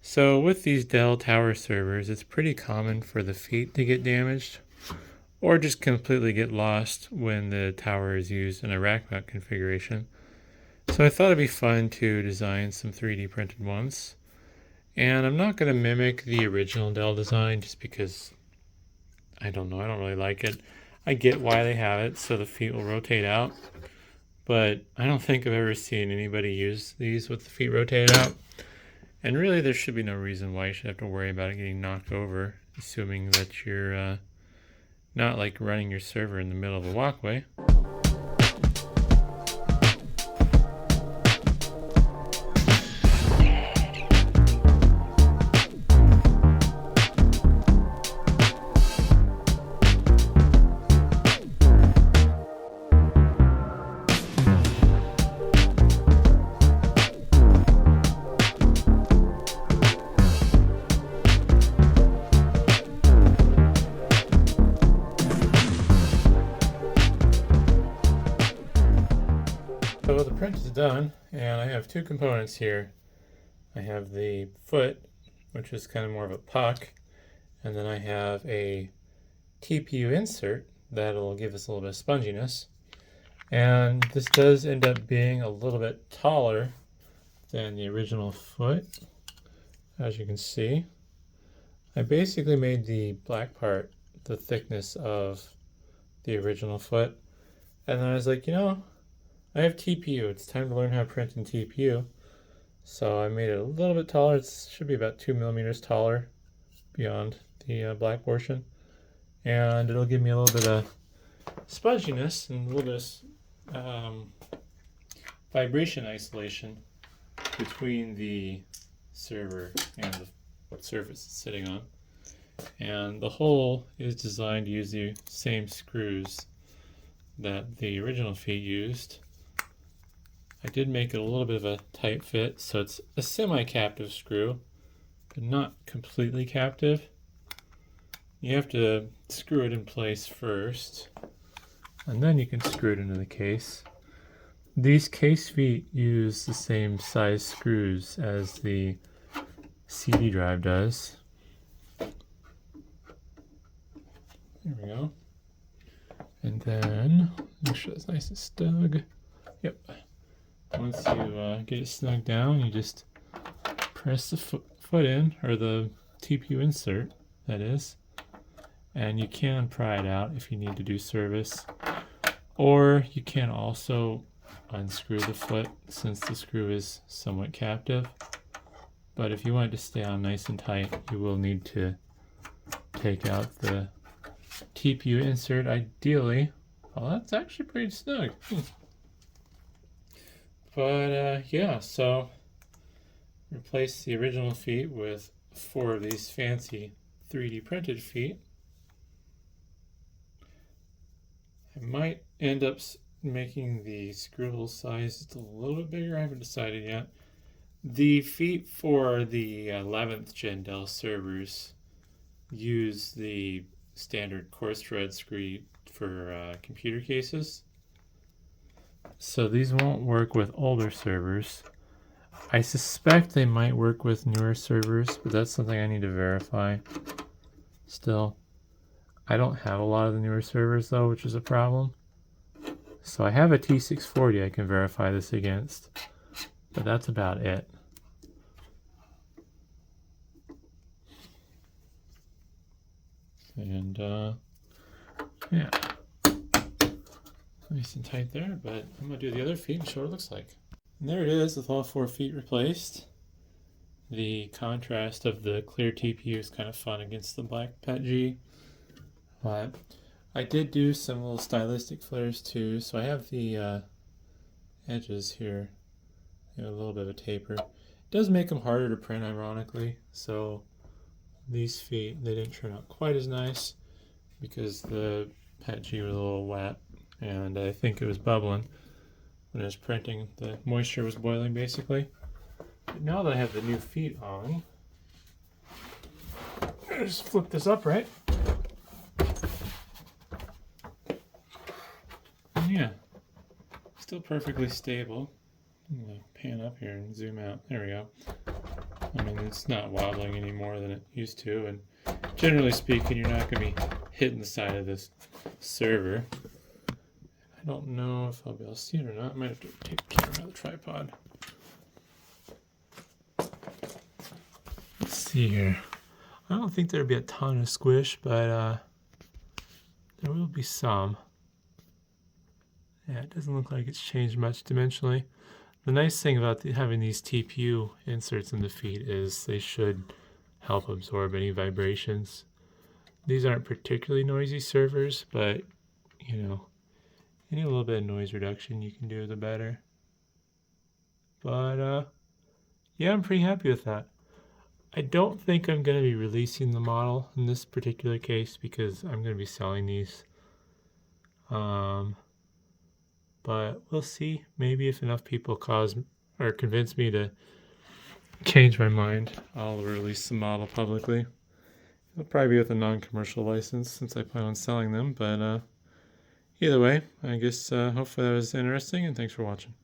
So with these Dell tower servers, it's pretty common for the feet to get damaged or just completely get lost when the tower is used in a rack mount configuration. So I thought it'd be fun to design some 3D printed ones. And I'm not going to mimic the original Dell design just because I don't know, I don't really like it. I get why they have it, so the feet will rotate out. But I don't think I've ever seen anybody use these with the feet rotated out. And really, there should be no reason why you should have to worry about it getting knocked over, assuming that you're not like running your server in the middle of a walkway. So the print is done, and I have two components here. I have the foot, which is kind of more of a puck, and then I have a TPU insert that'll give us a little bit of sponginess. And this does end up being a little bit taller than the original foot, as you can see. I basically made the black part the thickness of the original foot, and then I was like, I have TPU. It's time to learn how to print in TPU. So I made it a little bit taller. It should be about 2 millimeters taller beyond the black portion. And it'll give me a little bit of sponginess and a little bit of vibration isolation between the server and the surface it's sitting on. And the whole is designed to use the same screws that the original feet used. I did make it a little bit of a tight fit, so it's a semi-captive screw, but not completely captive. You have to screw it in place first, and then you can screw it into the case. These case feet use the same size screws as the CD drive does. There we go. And then, make sure it's nice and snug. Yep. Once you get it snug down, you just press the foot in, or the TPU insert, that is, and you can pry it out if you need to do service. Or you can also unscrew the foot since the screw is somewhat captive. But if you want it to stay on nice and tight, you will need to take out the TPU insert ideally. Well, that's actually pretty snug. But yeah, so replace the original feet with 4 of these fancy 3D printed feet. I might end up making the screw hole size just a little bit bigger. I haven't decided yet. The feet for the 11th gen Dell servers use the standard coarse thread screw for computer cases. So these won't work with older servers. I suspect they might work with newer servers, but that's something I need to verify still. I don't have a lot of the newer servers though, which is a problem. So I have a T640 I can verify this against, but that's about it. And yeah, nice and tight there, but I'm gonna do the other feet and show what it looks like. And there it is with all 4 feet replaced. The contrast of the clear TPU is kind of fun against the black PETG. But I did do some little stylistic flares too, so I have the edges here, a little bit of a taper. It does make them harder to print, ironically, so these feet, they didn't turn out quite as nice because the PETG was a little wet, and I think it was bubbling when I was printing. The moisture was boiling basically. But now that I have the new feet on, I just flip this upright. And yeah, still perfectly stable. I'm gonna pan up here and zoom out. There we go. I mean, it's not wobbling any more than it used to, and generally speaking, you're not going to be hitting the side of this server. I don't know if I'll be able to see it or not. I might have to take the camera out of the tripod. Let's see here. I don't think there'll be a ton of squish, but there will be some. Yeah, it doesn't look like it's changed much dimensionally. The nice thing about having these TPU inserts in the feet is they should help absorb any vibrations. These aren't particularly noisy servers, but you know, any little bit of noise reduction you can do, the better. But yeah, I'm pretty happy with that. I don't think I'm going to be releasing the model in this particular case because I'm going to be selling these. But we'll see. Maybe if enough people convince me to change my mind, I'll release the model publicly. It'll probably be with a non-commercial license since I plan on selling them. But either way, I guess hopefully that was interesting, and thanks for watching.